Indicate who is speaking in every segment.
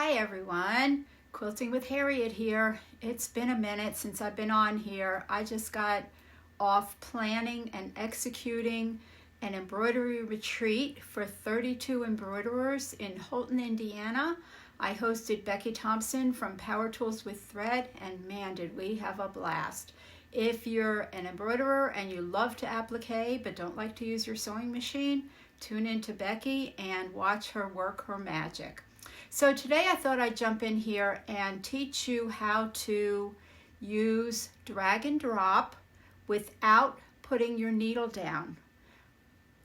Speaker 1: Hi everyone, Quilting with Harriet here. It's been a minute since I've been on here. I just got off planning and executing an embroidery retreat for 32 embroiderers in Holton, Indiana. I hosted Becky Thompson from Power Tools with Thread, and man, did we have a blast. If you're an embroiderer and you love to applique but don't like to use your sewing machine, tune in to Becky and watch her work her magic. So today I thought I'd jump in here and teach you how to use drag and drop without putting your needle down.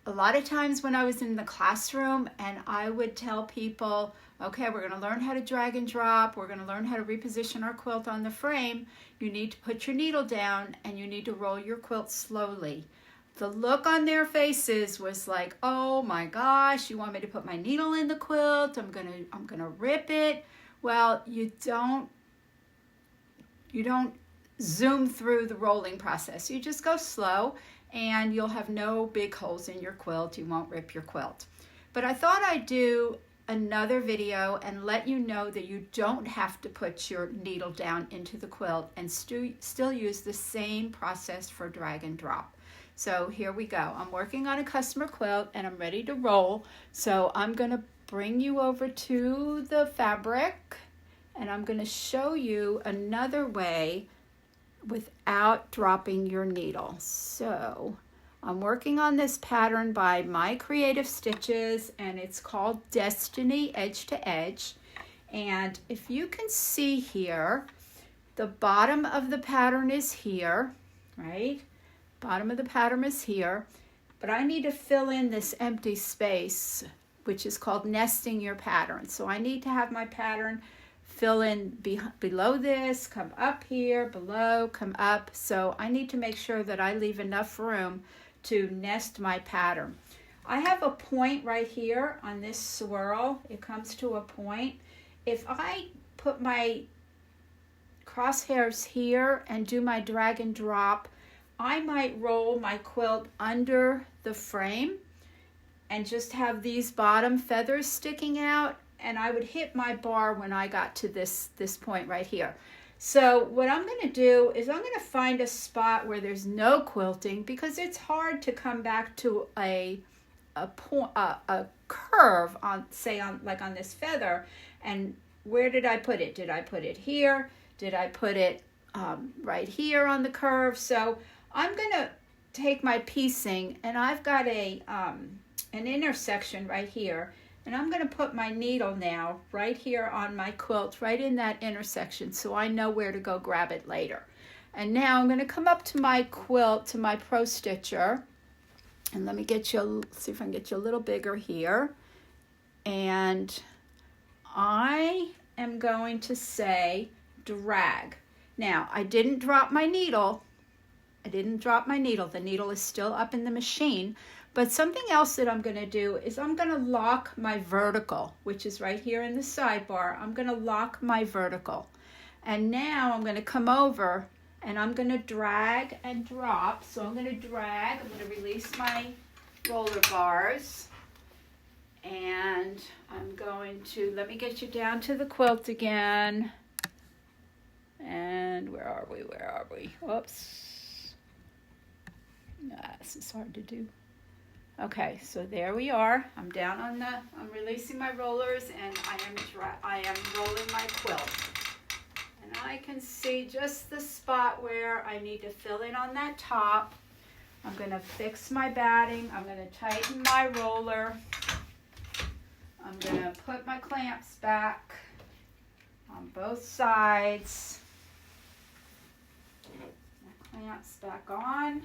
Speaker 1: A lot of times when I was in the classroom and I would tell people, okay, we're going to learn how to drag and drop, we're going to learn how to reposition our quilt on the frame, you need to put your needle down and you need to roll your quilt slowly. The look on their faces was like, oh my gosh, you want me to put my needle in the quilt? I'm gonna rip it. Well, you don't zoom through the rolling process. You just go slow and you'll have no big holes in your quilt. You won't rip your quilt. But I thought I'd do another video and let you know that you don't have to put your needle down into the quilt and still use the same process for drag and drop. So here we go. I'm working on a customer quilt and I'm ready to roll. So I'm going to bring you over to the fabric and I'm going to show you another way without dropping your needle. So I'm working on this pattern by My Creative Stitches and it's called Destiny Edge to Edge. And if you can see here, the bottom of the pattern is here, right? Bottom of the pattern is here, but I need to fill in this empty space, which is called nesting your pattern. So I need to have my pattern fill in below this, come up here, below, come up. So I need to make sure that I leave enough room to nest my pattern. I have a point right here on this swirl. It comes to a point. If I put my crosshairs here and do my drag and drop, I might roll my quilt under the frame and just have these bottom feathers sticking out, and I would hit my bar when I got to this point right here. So what I'm going to do is I'm going to find a spot where there's no quilting, because it's hard to come back to a curve on, say, on this feather. And where did I put it? Did I put it here? Did I put it right here on the curve? So I'm going to take my piecing, and I've got an intersection right here, and I'm going to put my needle now right here on my quilt, right in that intersection, so I know where to go grab it later. And now I'm going to come up to my quilt, to my Pro Stitcher, and let me see if I can get you a little bigger here. And I am going to say drag. Now, I didn't drop my needle. The needle is still up in the machine. But something else that I'm going to do is I'm going to lock my vertical, which is right here in the sidebar. I'm going to lock my vertical. And now I'm going to come over and I'm going to drag and drop. So I'm going to drag, I'm going to release my roller bars. And I'm going to, let me get you down to the quilt again. And where are we? Whoops. This is hard to do. Okay, so there we are. I'm down on I'm releasing my rollers and I am rolling my quilt. And I can see just the spot where I need to fill in on that top. I'm going to fix my batting. I'm going to tighten my roller. I'm going to put my clamps back on both sides. My clamps back on.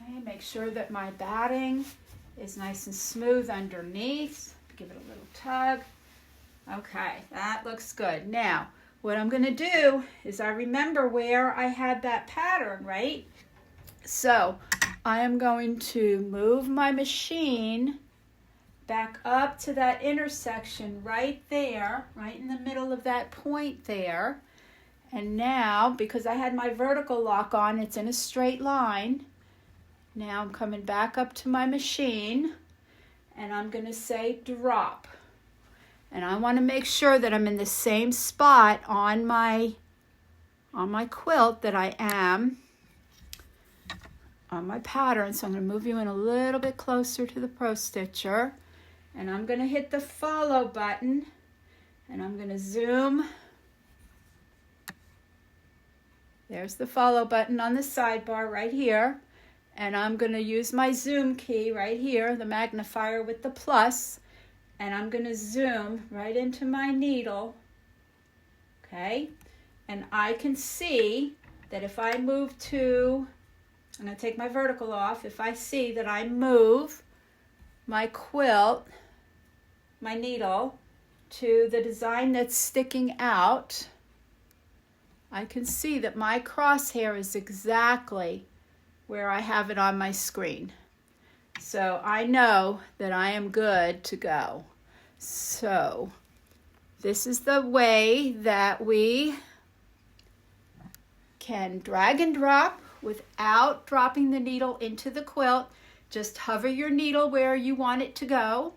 Speaker 1: Okay, make sure that my batting is nice and smooth underneath. Give it a little tug. Okay, that looks good. Now, what I'm going to do is I remember where I had that pattern, right? So, I am going to move my machine back up to that intersection right there, right in the middle of that point there. And now, because I had my vertical lock on, it's in a straight line. Now I'm coming back up to my machine and I'm going to say drop. And I want to make sure that I'm in the same spot on my quilt that I am on my pattern. So I'm going to move you in a little bit closer to the Pro Stitcher. And I'm going to hit the follow button. And I'm going to zoom. There's the follow button on the sidebar right here. And I'm going to use my zoom key right here, the magnifier with the plus. And I'm going to zoom right into my needle. Okay. And I can see that if I move to, I'm going to take my vertical off. If I see that I move my quilt, my needle, to the design that's sticking out, I can see that my crosshair is exactly where I have it on my screen. So I know that I am good to go. So this is the way that we can drag and drop without dropping the needle into the quilt. Just hover your needle where you want it to go.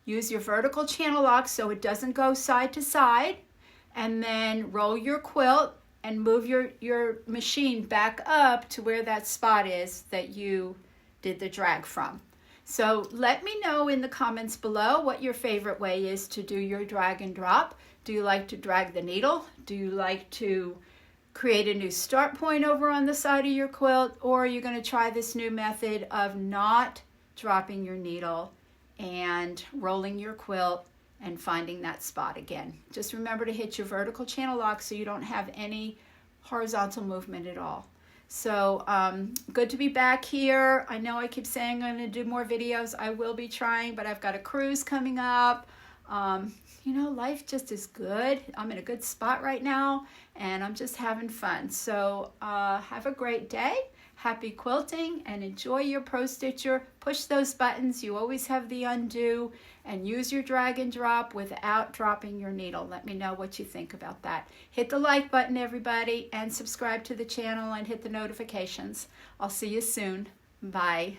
Speaker 1: Use your vertical channel lock so it doesn't go side to side. And then roll your quilt and move your machine back up to where that spot is that you did the drag from. So let me know in the comments below what your favorite way is to do your drag and drop. Do you like to drag the needle? Do you like to create a new start point over on the side of your quilt? Or are you going to try this new method of not dropping your needle and rolling your quilt and finding that spot again? Just remember to hit your vertical channel lock so you don't have any horizontal movement at all. So good to be back here. I know I keep saying I'm going to do more videos. I will be trying, but I've got a cruise coming up. You know, life just is good. I'm in a good spot right now, and I'm just having fun. So have a great day. Happy quilting, and enjoy your Pro Stitcher. Push those buttons. You always have the undo, and use your drag and drop without dropping your needle. Let me know what you think about that. Hit the like button, everybody, and subscribe to the channel and hit the notifications. I'll see you soon. Bye.